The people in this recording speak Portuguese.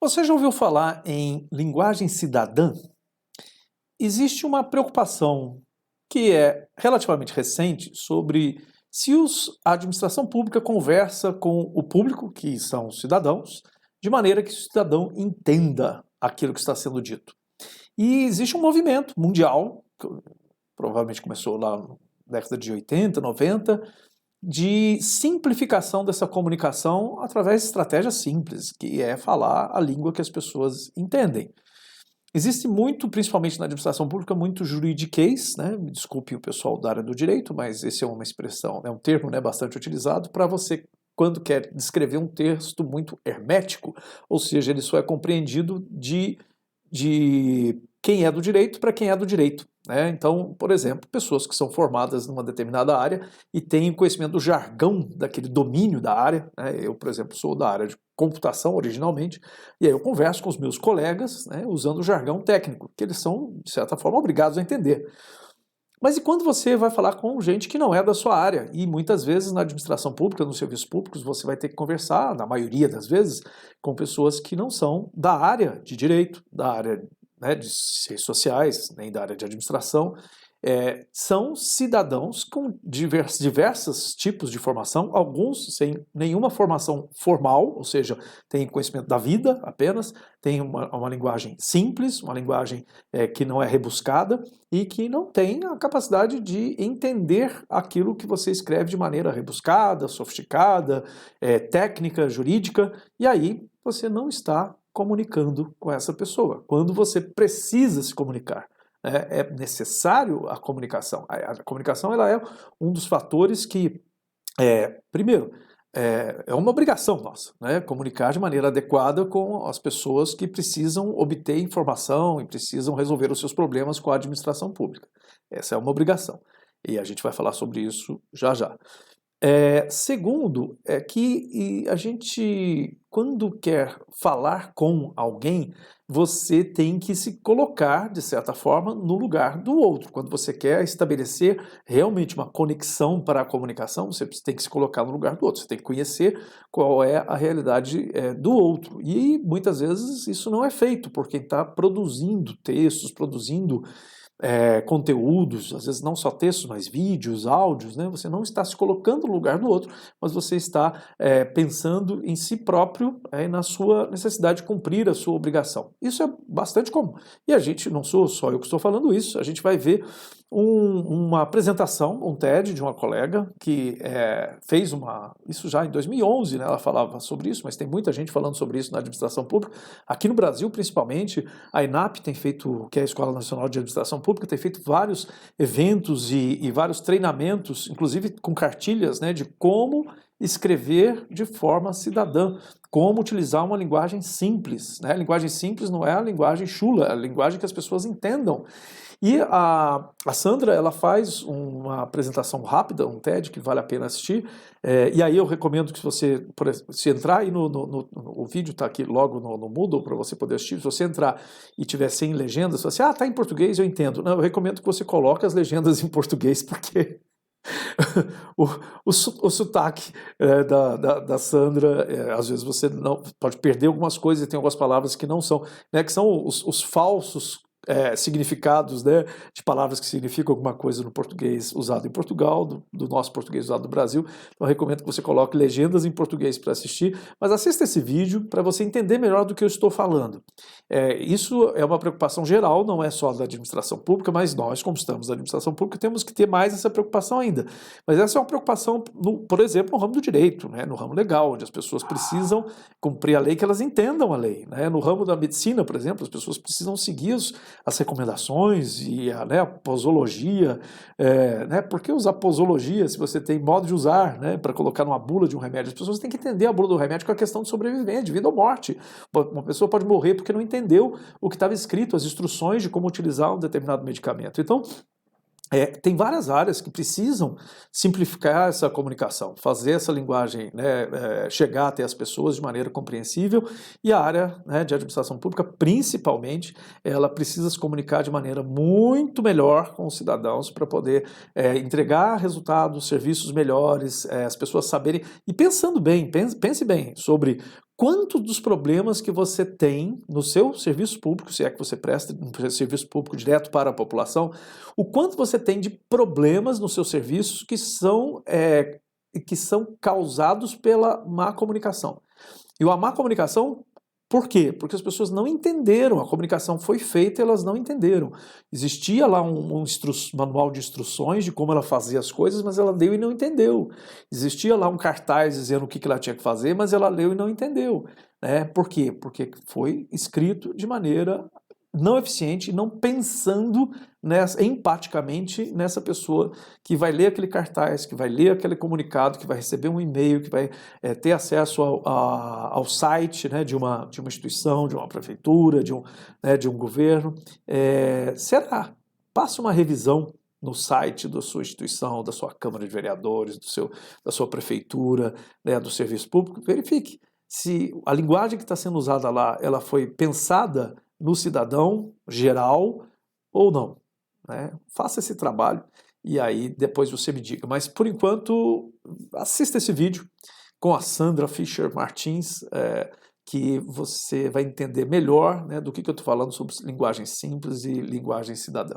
Você já ouviu falar em linguagem cidadã? Existe uma preocupação que é relativamente recente sobre se a administração pública conversa com o público, que são os cidadãos, de maneira que o cidadão entenda aquilo que está sendo dito. E existe um movimento mundial, que provavelmente começou lá na década de 80, 90, de simplificação dessa comunicação através de estratégias simples, que é falar a língua que as pessoas entendem. Existe muito, principalmente na administração pública, muito juridiquês, né? Me desculpe o pessoal da área do direito, mas esse é uma expressão, é um termo, né, bastante utilizado para você quando quer descrever um texto muito hermético, ou seja, ele só é compreendido de quem é do direito para quem é do direito, né? Então, por exemplo, pessoas que são formadas numa determinada área e têm conhecimento do jargão daquele domínio da área, né? Eu, por exemplo, sou da área de computação originalmente, e aí eu converso com os meus colegas, né, usando o jargão técnico, que eles são, de certa forma, obrigados a entender. Mas e quando você vai falar com gente que não é da sua área? E muitas vezes na administração pública, nos serviços públicos, você vai ter que conversar, na maioria das vezes, com pessoas que não são da área de direito, da área, né, de ciências sociais, nem da área de administração. São cidadãos com diversos tipos de formação, alguns sem nenhuma formação formal, ou seja, têm conhecimento da vida apenas, têm uma linguagem simples, uma linguagem que não é rebuscada e que não tem a capacidade de entender aquilo que você escreve de maneira rebuscada, sofisticada, técnica, jurídica, e aí você não está comunicando com essa pessoa, quando você precisa se comunicar. É necessário a comunicação. A comunicação ela é um dos fatores que, primeiro, é uma obrigação nossa, né? Comunicar de maneira adequada com as pessoas que precisam obter informação e precisam resolver os seus problemas com a administração pública. Essa é uma obrigação. E a gente vai falar sobre isso já já. Segundo, é que a gente, quando quer falar com alguém, você tem que se colocar, de certa forma, no lugar do outro. Quando você quer estabelecer realmente uma conexão para a comunicação, você tem que se colocar no lugar do outro, você tem que conhecer qual é a realidade do outro. E muitas vezes isso não é feito por quem está produzindo textos, produzindo conteúdos, às vezes não só textos, mas vídeos, áudios, né? Você não está se colocando no lugar do outro, mas você está pensando em si próprio e na sua necessidade de cumprir a sua obrigação. Isso é bastante comum. E a gente, não sou só eu que estou falando isso, a gente vai ver uma apresentação, um TED de uma colega que fez isso já em 2011, né, ela falava sobre isso, mas tem muita gente falando sobre isso na administração pública. Aqui no Brasil, principalmente, a ENAP tem feito, que é a Escola Nacional de Administração Pública, tem feito vários eventos e vários treinamentos, inclusive com cartilhas, né, de como escrever de forma cidadã, como utilizar uma linguagem simples, né? A linguagem simples não é a linguagem chula, é a linguagem que as pessoas entendam. E a Sandra, ela faz uma apresentação rápida, um TED, que vale a pena assistir, e aí eu recomendo que você, se entrar aí o vídeo está aqui logo no Moodle para você poder assistir, se você entrar e tiver sem legendas, você fala assim, tá em português, eu entendo. Não, eu recomendo que você coloque as legendas em português, porque o sotaque da Sandra, às vezes você não pode perder algumas coisas e tem algumas palavras que não são, né, que são os falsos significados, né, de palavras que significam alguma coisa no português usado em Portugal, do nosso português usado no Brasil. Então eu recomendo que você coloque legendas em português para assistir, mas assista esse vídeo para você entender melhor do que eu estou falando. Isso é uma preocupação geral, não é só da administração pública, mas nós, como estamos na administração pública, temos que ter mais essa preocupação ainda. Mas essa é uma preocupação, por exemplo, no ramo do direito, né, no ramo legal, onde as pessoas precisam cumprir a lei, que elas entendam a lei, né? No ramo da medicina, por exemplo, as pessoas precisam seguir as recomendações e a posologia, né? Por que usar posologia se você tem modo de usar, né, para colocar numa bula de um remédio? As pessoas têm que entender a bula do remédio com a questão de sobrevivência, de vida ou morte. Uma pessoa pode morrer porque não entendeu o que estava escrito, as instruções de como utilizar um determinado medicamento. Então, tem várias áreas que precisam simplificar essa comunicação, fazer essa linguagem, né, chegar até as pessoas de maneira compreensível, e a área, né, de administração pública, principalmente, ela precisa se comunicar de maneira muito melhor com os cidadãos para poder entregar resultados, serviços melhores, as pessoas saberem, e pensando bem, pense bem sobre quanto dos problemas que você tem no seu serviço público, se é que você presta um serviço público direto para a população, o quanto você tem de problemas no seu serviço que são causados pela má comunicação. E a má comunicação, por quê? Porque as pessoas não entenderam, a comunicação foi feita e elas não entenderam. Existia lá um manual de instruções de como ela fazia as coisas, mas ela leu e não entendeu. Existia lá um cartaz dizendo o que ela tinha que fazer, mas ela leu e não entendeu. Né? Por quê? Porque foi escrito de maneira não eficiente, não pensando empaticamente nessa pessoa que vai ler aquele cartaz, que vai ler aquele comunicado, que vai receber um e-mail, que vai ter acesso ao site, né, de uma instituição, de uma prefeitura, de um governo. Passe uma revisão no site da sua instituição, da sua Câmara de Vereadores, da sua prefeitura, né, do serviço público, verifique se a linguagem que está sendo usada lá, ela foi pensada no cidadão geral ou não. Né? Faça esse trabalho e aí depois você me diga. Mas por enquanto, assista esse vídeo com a Sandra Fischer Martins, que você vai entender melhor, né, do que eu estou falando sobre linguagem simples e linguagem cidadã.